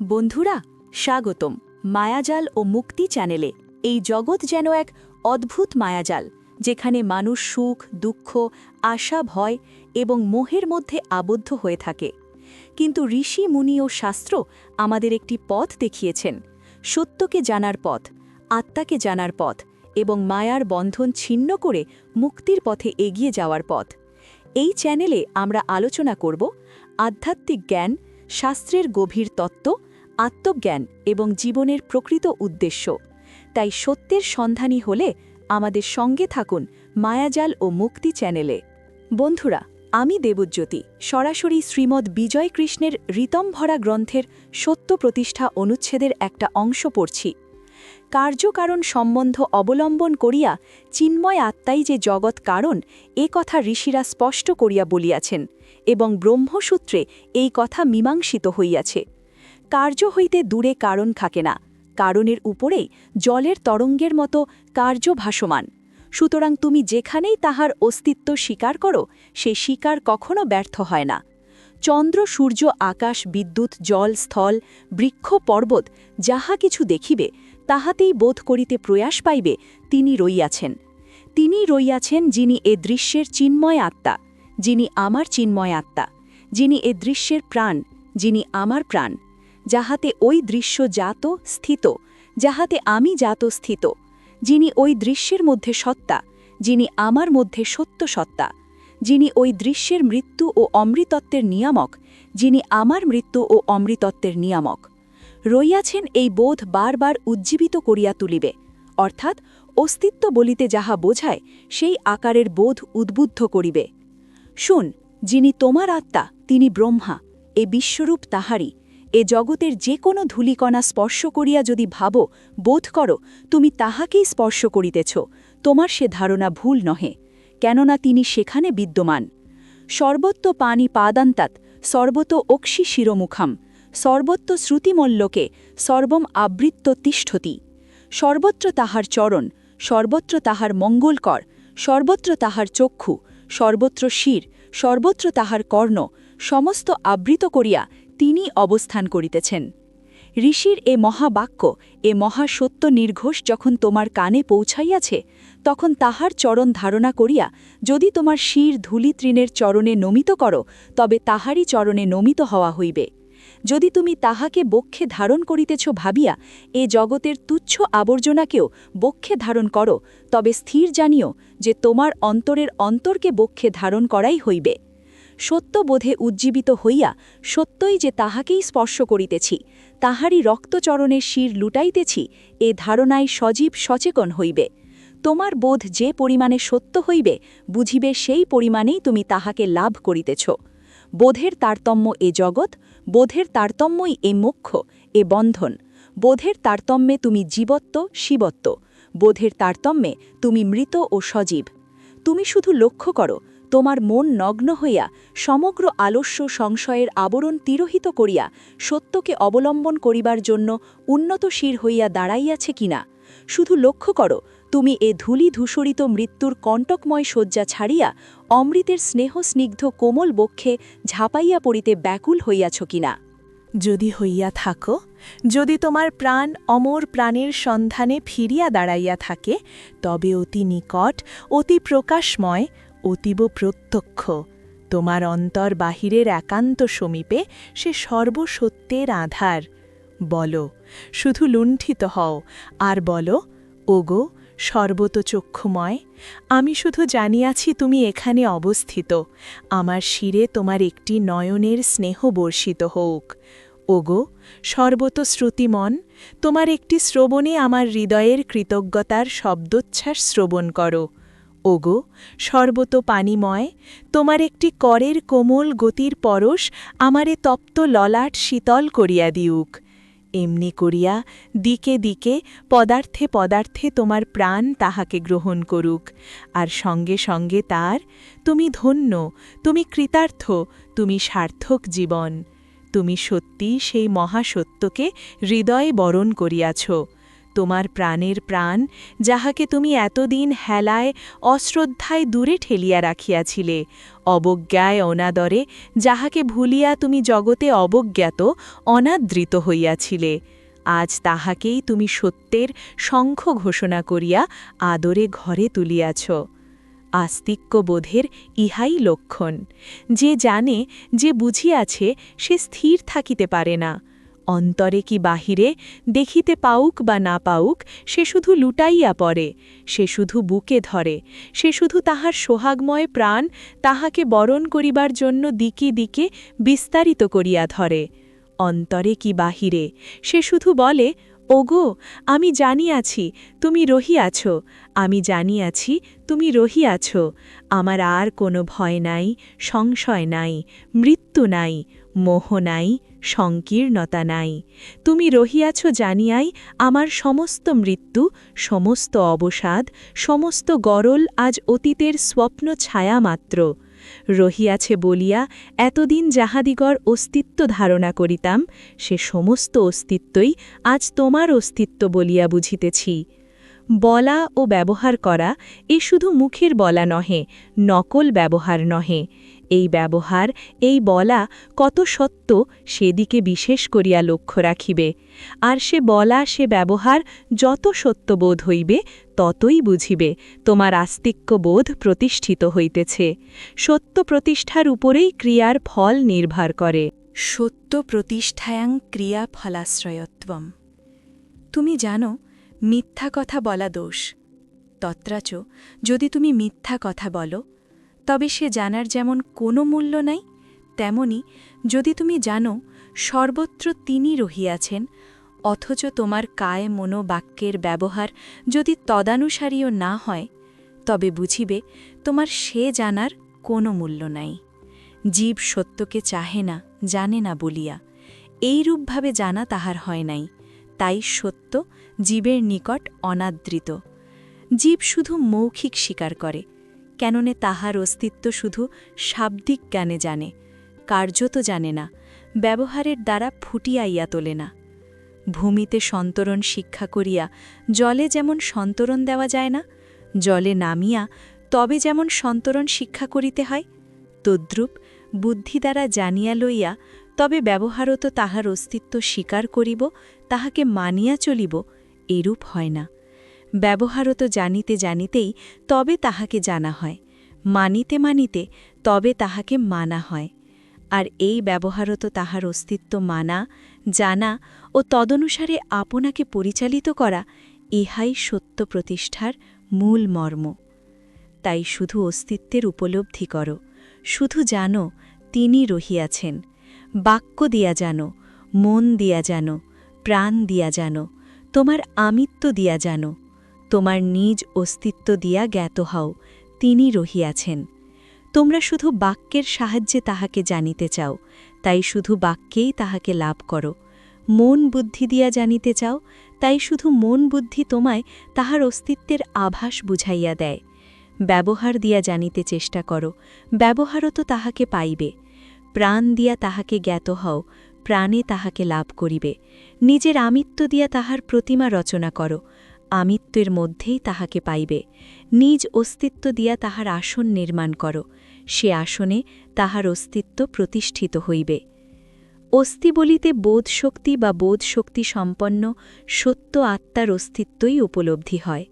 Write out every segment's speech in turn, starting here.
বন্ধুরা, স্বাগতম মায়াজাল ও মুক্তি চ্যানেলে। এই জগৎ যেন এক অদ্ভুত মায়াজাল, যেখানে মানুষ সুখ, দুঃখ, আশা, ভয় এবং মোহের মধ্যে আবদ্ধ হয়ে থাকে। কিন্তু ঋষি, মুনি ও শাস্ত্র আমাদের একটি পথ দেখিয়েছেন, সত্যকে জানার পথ, আত্মাকে জানার পথ এবং মায়ার বন্ধন ছিন্ন করে মুক্তির পথে এগিয়ে যাওয়ার পথ। এই চ্যানেলে আমরা আলোচনা করব আধ্যাত্মিক জ্ঞান, শাস্ত্রের গভীর তত্ত্ব, আত্মজ্ঞান এবং জীবনের প্রকৃত উদ্দেশ্য। তাই সত্যের সন্ধানী হলে আমাদের সঙ্গে থাকুন মায়াজাল ও মুক্তি চ্যানেলে। বন্ধুরা, আমি দেবজ্যোতি সরাসরি শ্রীমদ্ বিজয় কৃষ্ণের ঋতম্ভরা গ্রন্থের সত্য প্রতিষ্ঠা অনুচ্ছেদের একটা অংশ পড়ছি। কার্যকারণ সম্বন্ধ অবলম্বন করিয়া চিন্ময় আত্মাই যে জগৎ কারণ, এ কথা ঋষিরা স্পষ্ট করিয়া বলিয়াছেন এবং ব্রহ্মসূত্রে এই কথা মীমাংসিত হইয়াছে। কার্য হইতে দূরে কারণ থাকে না, কারণের উপরেই জলের তরঙ্গের মতো কার্য ভাসমান। সুতরাং তুমি যেখানেই তাহার অস্তিত্ব স্বীকার করো, সে স্বীকার কখনো ব্যর্থ হয় না। চন্দ্র, সূর্য, আকাশ, বিদ্যুৎ, জল, স্থল, বৃক্ষ, পর্বত যাহা কিছু দেখিবে, তাহাতেই বোধ করিতে প্রয়াস পাইবে তিনি রইয়াছেন। তিনি রইয়াছেন যিনি এ দৃশ্যের চিন্ময় আত্মা, যিনি আমার চিন্ময় আত্মা, যিনি এ দৃশ্যের প্রাণ, যিনি আমার প্রাণ, যাহাতে ওই দৃশ্য জাত স্থিত, যাহাতে আমি জাত স্থিত, যিনি ওই দৃশ্যের মধ্যে সত্তা, যিনি আমার মধ্যে সত্য সত্তা, যিনি ওই দৃশ্যের মৃত্যু ও অমৃতত্বের নিয়ামক, যিনি আমার মৃত্যু ও অমৃতত্বের নিয়ামক। রইয়াছেন এই বোধ বারবার উজ্জীবিত করিয়া তুলিবে, অর্থাৎ অস্তিত্ব বলিতে যাহা বোঝায় সেই আকারের বোধ উদ্বুদ্ধ করিবে। শুন, যিনি তোমার আত্মা তিনি ব্রহ্মা, এ বিশ্বরূপ তাহারই। এ জগতের যে কোনো ধূলিকণা স্পর্শ করিয়া যদি ভাবো, বোধ করো তুমি তাহাকেই স্পর্শ করিতেছ, তোমার সে ধারণা ভুল নহে, কেননা তিনি সেখানে বিদ্যমান। সর্বত্র পানি পাদান্তাৎ, সর্বত অক্ষি শিরোমুখাম, সর্বত্র শ্রুতিমল্লোকে, সর্বম আবৃত্ত তিষ্ঠতি। সর্বত্র তাহার চরণ, সর্বত্র তাহার মঙ্গলকর, সর্বত্র তাহার চক্ষু, সর্বত্র শির, সর্বত্র তাহার কর্ণ, সমস্ত আবৃত করিয়া তিনি অবস্থান করিতেছেন। ঋষির এ মহাবাক্য, এ মহাসত্য নির্ঘোষ যখন তোমার কানে পৌঁছাইয়াছে, তখন তাহার চরণ ধারণা করিয়া যদি তোমার শির ধূলিতৃণের চরণে নমিত করো, তবে তাহারই চরণে নমিত হওয়া হইবে। যদি তুমি তাহাকে বক্ষে ধারণ করিতেছ ভাবিয়া এ জগতের তুচ্ছ আবর্জনাকেও বক্ষে ধারণ করো, তবে স্থির জানিও যে তোমার অন্তরের অন্তরকে বক্ষে ধারণ করাই হইবে। সত্যবোধে উজ্জীবিত হইয়া সত্যই যে তাহাকেই স্পর্শ করিতেছি, তাহারই রক্তচরণের শির লুটাইতেছি, এ ধারণায় সজীব সচেতন হইবে। তোমার বোধ যে পরিমাণে সত্য হইবে, বুঝিবে সেই পরিমাণেই তুমি তাহাকে লাভ করিতেছ। বোধের তারতম্য এ জগৎ, বোধের তারতম্যই এ মোক্ষ, এ বন্ধন। বোধের তারতম্যে তুমি জীবত্ব, শিবত্ব, বোধের তারতম্যে তুমি মৃত ও সজীব। তুমি শুধু লক্ষ্য করো, তোমার মন নগ্ন হইয়া সমগ্র আলস্য সংশয়ের আবরণ তিরোহিত করিয়া সত্যকে অবলম্বন করিবার জন্য উন্নত শির হইয়া দাঁড়াইয়াছে কিনা। শুধু লক্ষ্য করো, তুমি এ ধূলি ধূসরিত মৃত্যুর কণ্টকময় শয্যা ছাড়িয়া অমৃতের স্নেহস্নিগ্ধ কোমল বক্ষে ঝাঁপাইয়া পড়িতে ব্যাকুল হইয়াছ কিনা। যদি হইয়া থাকো, যদি তোমার প্রাণ অমর প্রাণের সন্ধানে ফিরিয়া দাঁড়াইয়া থাকে, তবে অতি নিকট, অতি প্রকাশময়, অতীব প্রত্যক্ষ, তোমার অন্তর বাহিরের একান্ত সমীপে সে সর্বসত্যের আধার। বলো, শুধু লুণ্ঠিত হও আর বলো, ওগো সর্বতচক্ষুময়, আমি শুধু জানিয়াছি তুমি এখানে অবস্থিত, আমার শিরে তোমার একটি নয়নের স্নেহ বর্ষিত হোক। ওগো সর্বত শ্রুতিমন, তোমার একটি শ্রবণে আমার হৃদয়ের কৃতজ্ঞতার শব্দোচ্ছ্বাস শ্রবণ করো। ওগো সর্বত পানিময়, তোমার একটি করের কোমল গতির পরশ আমারে তপ্ত ললাট শীতল করিয়া দিউক। এমনি করিয়া দিকে দিকে পদার্থে পদার্থে তোমার প্রাণ তাহাকে গ্রহণ করুক, আর সঙ্গে সঙ্গে তার তুমি ধন্য, তুমি কৃতার্থ, তুমি সার্থক জীবন। তুমি সত্যি সেই মহাসত্যকে হৃদয়ে বরণ করিয়াছ, তোমার প্রাণের প্রাণ, যাহাকে তুমি এতদিন হেলায় অশ্রদ্ধায় দূরে ঠেলিয়া রাখিয়াছিলে, অবজ্ঞায় অনাদরে যাহাকে ভুলিয়া তুমি জগতে অবজ্ঞাত অনাদৃত হইয়াছিলে, আজ তাহাকেই তুমি সত্যের শঙ্খ ঘোষণা করিয়া আদরে ঘরে তুলিয়াছ। আস্তিক্যবোধের ইহাই লক্ষণ। যে জানে, যে বুঝিয়াছে, সে স্থির থাকিতে পারে না। অন্তরে কি বাহিরে, দেখিতে পাউক বা না পাউক, সে শুধু লুটাইয়া পড়ে, সে শুধু বুকে ধরে, সে শুধু তাহার সোহাগময় প্রাণ তাহাকে বরণ করিবার জন্য দিকে দিকে বিস্তারিত করিয়া ধরে। অন্তরে কি বাহিরে, সে শুধু বলে, ওগো, আমি জানিয়াছি তুমি রহিয়াছ, আমি জানিয়াছি তুমি রহিয়াছ, আমার আর কোনো ভয় নাই, সংশয় নাই, মৃত্যু নাই, মোহ নাই, সংকীর্ণতা নাই। তুমি রহিয়াছ জানিয়াই আমার সমস্ত মৃত্যু, সমস্ত অবসাদ, সমস্ত গরল আজ অতীতের স্বপ্ন ছায়া মাত্র। রহিয়াছে বলিয়া এতদিন যাহাদিগর অস্তিত্ব ধারণা করিতাম, সে সমস্ত অস্তিত্বই আজ তোমার অস্তিত্ব বলিয়া বুঝিতেছি। বলা ও ব্যবহার করা এ শুধু মুখের বলা নহে, নকল ব্যবহার নহে। এই ব্যবহার, এই বলা কত সত্য সেদিকে বিশেষ করিয়া লক্ষ্য রাখিবে। আর সে বলা, সে ব্যবহার যত সত্যবোধ হইবে, ততই বুঝিবে তোমার আস্তিক্যবোধ প্রতিষ্ঠিত হইতেছে। সত্য প্রতিষ্ঠার উপরেই ক্রিয়ার ফল নির্ভর করে। সত্য প্রতিষ্ঠায়াং ক্রিয়া ফলাশ্রয়ত্বম। তুমি জানো, মিথ্যা কথা বলা দোষ। তত্রাচ যদি তুমি মিথ্যা কথা বলো, তবে সে জানার যেমন কোনো মূল্য নাই, তেমনি যদি তুমি জানো সর্বত্র তিনি রহিয়াছেন, অথচ তোমার কায় মনোবাক্যের ব্যবহার যদি তদানুসারীও না হয়, তবে বুঝিবে তোমার সে জানার কোনো মূল্য নাই। জীব সত্যকে চাহে না, জানে না বলিয়া এইরূপভাবে জানা তাহার হয় নাই, তাই সত্য জীবের নিকট অনাদৃত। জীব শুধু মৌখিক স্বীকার করে, কেননে তাহার অস্তিত্ব শুধু শাব্দিক জ্ঞানে জানে, কার্যত জানে না, ব্যবহারের দ্বারা ফুটিয়াইয়া তোলে না। ভূমিতে সন্তরণ শিক্ষা করিয়া জলে যেমন সন্তরণ দেওয়া যায় না, জলে নামিয়া তবে যেমন সন্তরণ শিক্ষা করিতে হয়, তদ্রূপ বুদ্ধি দ্বারা জানিয়া লইয়া তবে ব্যবহারত তাহার অস্তিত্ব স্বীকার করিব, তাহাকে মানিয়া চলিব, এরূপ হয় না। ব্যবহারত জানিতে জানিতেই তবে তাহাকে জানা হয়, মানিতে মানিতে তবে তাহাকে মানা হয়। আর এই ব্যবহারত তাহার অস্তিত্ব মানা, জানা ও তদনুসারে আপনাকে পরিচালিত করা, ইহাই সত্য প্রতিষ্ঠার মূল মর্ম। তাই শুধু অস্তিত্বের উপলব্ধি করো, শুধু জানো তিনি রহিয়াছেন। বাক্য দিয়া জানো, মন দিয়া জানো, প্রাণ দিয়া জানো, তোমার আমিত্ব দিয়া জানো, তোমার নিজ অস্তিত্ব দিয়া জ্ঞাত হও তিনি রহিয়াছেন। তোমরা শুধু বাক্যের সাহায্যে তাহাকে জানিতে চাও, তাই শুধু বাক্যেই তাহাকে লাভ করো। মন বুদ্ধি দিয়া জানিতে চাও, তাই শুধু মন বুদ্ধি তোমায় তাহার অস্তিত্বের আভাস বুঝাইয়া দেয়। ব্যবহার দিয়া জানিতে চেষ্টা করো, ব্যবহারত তাহাকে পাইবে। প্রাণ দিয়া তাহাকে জ্ঞাত হও, প্রাণে তাহাকে লাভ করিবে। নিজের আমিত্ব দিয়া তাহার প্রতিমা রচনা করো, আমিত্বের মধ্যেই তাহাকে পাইবে। নিজ অস্তিত্ব দিয়া তাহার আসন নির্মাণ করো, সে আসনে তাহার অস্তিত্ব প্রতিষ্ঠিত হইবে। অস্তি বলিতে বোধশক্তি বা বোধশক্তি সম্পন্ন সত্য আত্মার অস্তিত্বই উপলব্ধি হয়।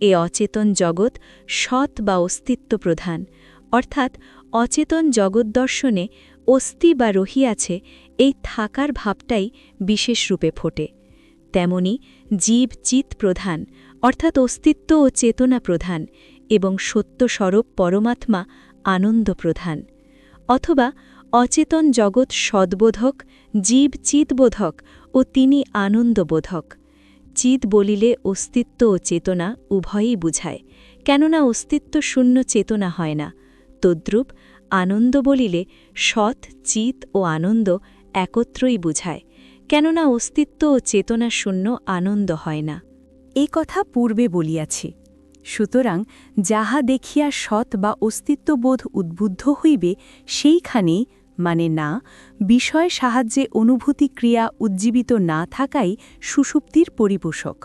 এ অচেতন জগৎ সৎ বা অস্তিত্ব প্রধান, অর্থাৎ অচেতন জগৎদর্শনে অস্তি বা রহিয়াছে এই থাকার ভাবটাই বিশেষ রূপে ফোটে। তেমনি জীব চিৎ প্রধান, অর্থাৎ অস্তিত্ব ও চেতনা প্রধান, এবং সত্যস্বরূপ পরমাত্মা আনন্দ প্রধান। অথবা অচেতন জগৎ সদ্বোধক, জীব চিৎবোধক ও তিনি আনন্দবোধক। চিৎ বলিলে অস্তিত্ব ও চেতনা উভয়ই বুঝায়, কেননা অস্তিত্ব শূন্য চেতনা হয় না। তদ্রূপ আনন্দ বলিলে সৎ, চিৎ ও আনন্দ একত্রই বুঝায়, কেননা অস্তিত্ব ও চেতনা শূন্য আনন্দ হয় না। এ কথা পূর্বে বলিয়াছি। সুতরাং যাহা দেখিয়া সৎ বা অস্তিত্ববোধ উদ্বুদ্ধ হইবে, সেইখানেই মানে না বিষয় সাহায্যে অনুভূতি ক্রিয়া উজ্জীবিত না থাকাই সুষুপ্তির পরিপোষক।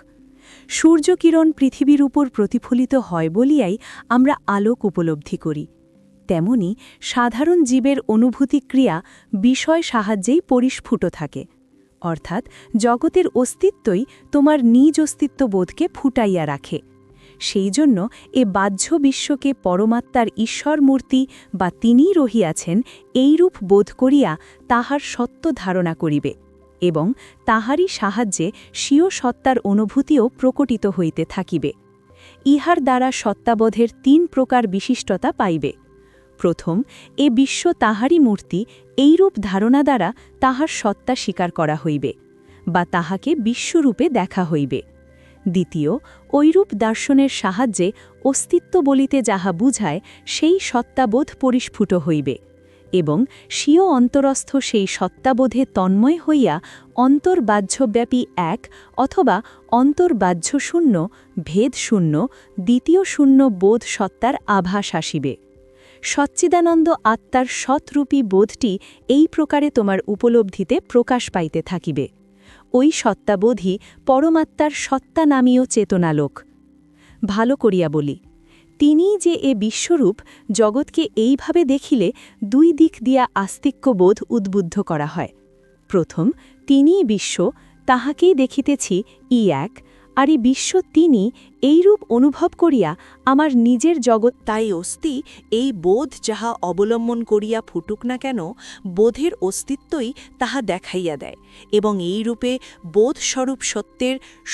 সূর্যকিরণ পৃথিবীর উপর প্রতিফলিত হয় বলিয়াই আমরা আলোক উপলব্ধি করি। তেমনি সাধারণ জীবের অনুভূতি ক্রিয়া বিষয় সাহায্যেই পরিস্ফুট থাকে, অর্থাৎ জগতের অস্তিত্বই তোমার নিজ অস্তিত্ববোধকে ফুটাইয়া রাখে। সেই জন্য এ বাহ্য বিশ্বকে পরমাত্মার ঈশ্বরমূর্তি বা তিনিই রহিয়াছেন এইরূপ বোধ করিয়া তাহার সত্য ধারণা করিবে এবং তাহারই সাহায্যে স্বীয় সত্তার অনুভূতিও প্রকটিত হইতে থাকিবে। ইহার দ্বারা সত্তাবোধের ৩ প্রকার বিশিষ্টতা পাইবে। প্রথম, এ বিশ্ব তাহারই মূর্তি এইরূপ ধারণা দ্বারা তাহার সত্তা স্বীকার করা হইবে বা তাহাকে বিশ্বরূপে দেখা হইবে। দ্বিতীয়, ঐরূপ দর্শনের সাহায্যে অস্তিত্ব বলিতে যাহা বুঝায় সেই সত্তাবোধ পরিস্ফুট হইবে এবং স্বীয় অন্তরস্থ সেই সত্তাবোধে তন্ময় হইয়া অন্তর্বাহ্যব্যাপী এক অথবা অন্তর্বাহ্যশূন্য ভেদশূন্য দ্বিতীয় শূন্য বোধ সত্তার আভাস আসিবে। সচ্চিদানন্দ আত্মার সৎরূপী বোধটি এই প্রকারে তোমার উপলব্ধিতে প্রকাশ পাইতে থাকিবে। ওই সত্তাবোধই পরমাত্মার সত্তা নামীয় চেতনালোক। ভালো করিয়া বলি, তিনিই যে এ বিশ্বরূপ, জগৎকে এইভাবে দেখিলে 2 দিক দিয়া আস্তিক্যবোধ উদ্বুদ্ধ করা হয়। প্রথম, তিনিই বিশ্ব, তাহাকেই দেখিতেছি এক, আর এই বিশ্ব তিনি এইরূপ অনুভব করিয়া আমার নিজের জগৎ তাই অস্তি এই বোধ যাহা অবলম্বন করিয়া ফুটুক না কেন, বোধের অস্তিত্বই তাহা দেখাইয়া দেয় এবং এইরূপে বোধস্বরূপ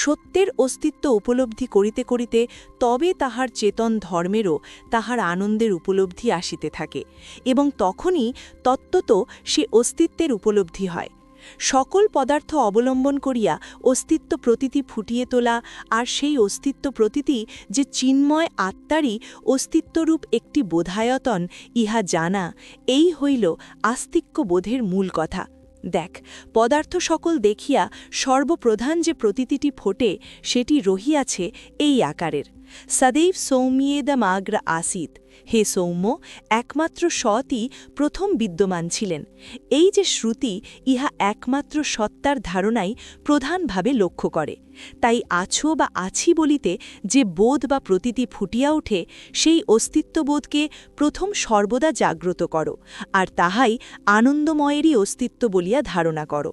সত্যের অস্তিত্ব উপলব্ধি করিতে করিতে তবে তাহার চেতন ধর্মেরও তাহার আনন্দের উপলব্ধি আসিতে থাকে এবং তখনই তত্ত্বত সে অস্তিত্বের উপলব্ধি হয়। সকল পদার্থ অবলম্বন করিয়া অস্তিত্ব প্রতীতি ফুটিয়ে তোলা আর সেই অস্তিত্ব প্রতীতি যে চিন্ময় আত্মারই অস্তিত্বরূপ একটি বোধায়তন, ইহা জানা এই হইল আস্তিক্যবোধের মূল কথা। দেখ, পদার্থ সকল দেখিয়া সর্বপ্রধান যে প্রতীতিটি ফোটে সেটি রহিয়াছে এই আকারের। সদৈব সৌম্যেদমাগ্র আসিত, হে সৌম্য, একমাত্র সৎই প্রথম বিদ্যমান ছিলেন। এই যে শ্রুতি, ইহা একমাত্র সত্তার ধারণাই প্রধানভাবে লক্ষ্য করে। তাই আছো বা আছি বলিতে যে বোধ বা প্রতীতি ফুটিয়া ওঠে, সেই অস্তিত্ববোধকে প্রথম সর্বদা জাগ্রত করো, আর তাহাই আনন্দময়েরই অস্তিত্ব বলিয়া ধারণা করো।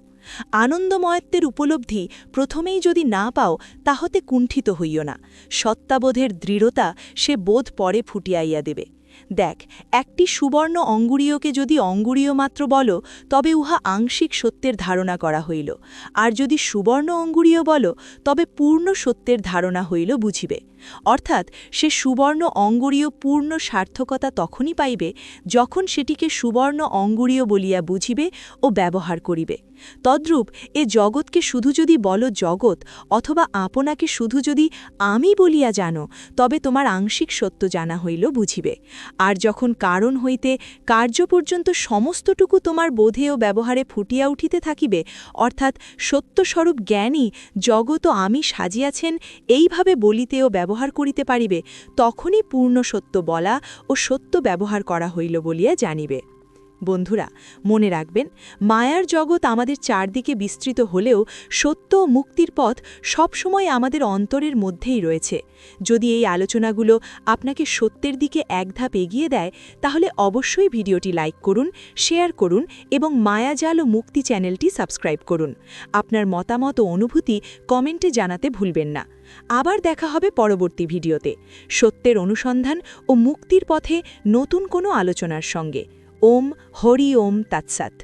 আনন্দময়ত্বের উপলব্ধি প্রথমেই যদি না পাও, তাহতে কুণ্ঠিত হইও না। সত্তাবোধের দৃঢ়তা সে বোধ পরে ফুটিয়াইয়া দেবে। দেখ, একটি সুবর্ণ অঙ্গুরীয়কে যদি অঙ্গুরীয় মাত্র বলো, তবে উহা আংশিক সত্যের ধারণা করা হইল, আর যদি সুবর্ণ অঙ্গুরীয় বলো, তবে পূর্ণ সত্যের ধারণা হইল বুঝিবে। অর্থাৎ সে সুবর্ণ অঙ্গুরীয় পূর্ণ সার্থকতা তখনই পাইবে যখন সেটিকে সুবর্ণ অঙ্গুরীয় বলিয়া বুঝিবে ও ব্যবহার করিবে। তদ্রূপ এ জগৎকে শুধু যদি বলো জগৎ, অথবা আপনাকে শুধু যদি আমি বলিয়া জানো, তবে তোমার আংশিক সত্য জানা হইল বুঝিবে। আর যখন কারণ হইতে কার্য পর্যন্ত সমস্তটুকু তোমার বোধে ও ব্যবহারে ফুটিয়া উঠিতে থাকিবে, অর্থাৎ সত্যস্বরূপ জ্ঞানই জগৎ ও আমি সাজিয়াছেন এইভাবে বলিতে ও ব্যবহার করিতে পারিবে, তখনই পূর্ণ সত্য বলা ও সত্য ব্যবহার করা হইল বলিয়া জানিবে। বন্ধুরা, মনে রাখবেন, মায়ার জগৎ আমাদের চারদিকে বিস্তৃত হলেও সত্য ও মুক্তির পথ সবসময় আমাদের অন্তরের মধ্যেই রয়েছে। যদি এই আলোচনাগুলো আপনাকে সত্যের দিকে এক ধাপ এগিয়ে দেয়, তাহলে অবশ্যই ভিডিওটি লাইক করুন, শেয়ার করুন এবং মায়াজাল ও মুক্তি চ্যানেলটি সাবস্ক্রাইব করুন। আপনার মতামত ও অনুভূতি কমেন্টে জানাতে ভুলবেন না। আবার দেখা হবে পরবর্তী ভিডিওতে, সত্যের অনুসন্ধান ও মুক্তির পথে নতুন কোনো আলোচনার সঙ্গে। ওম হরি ওম তৎসৎ।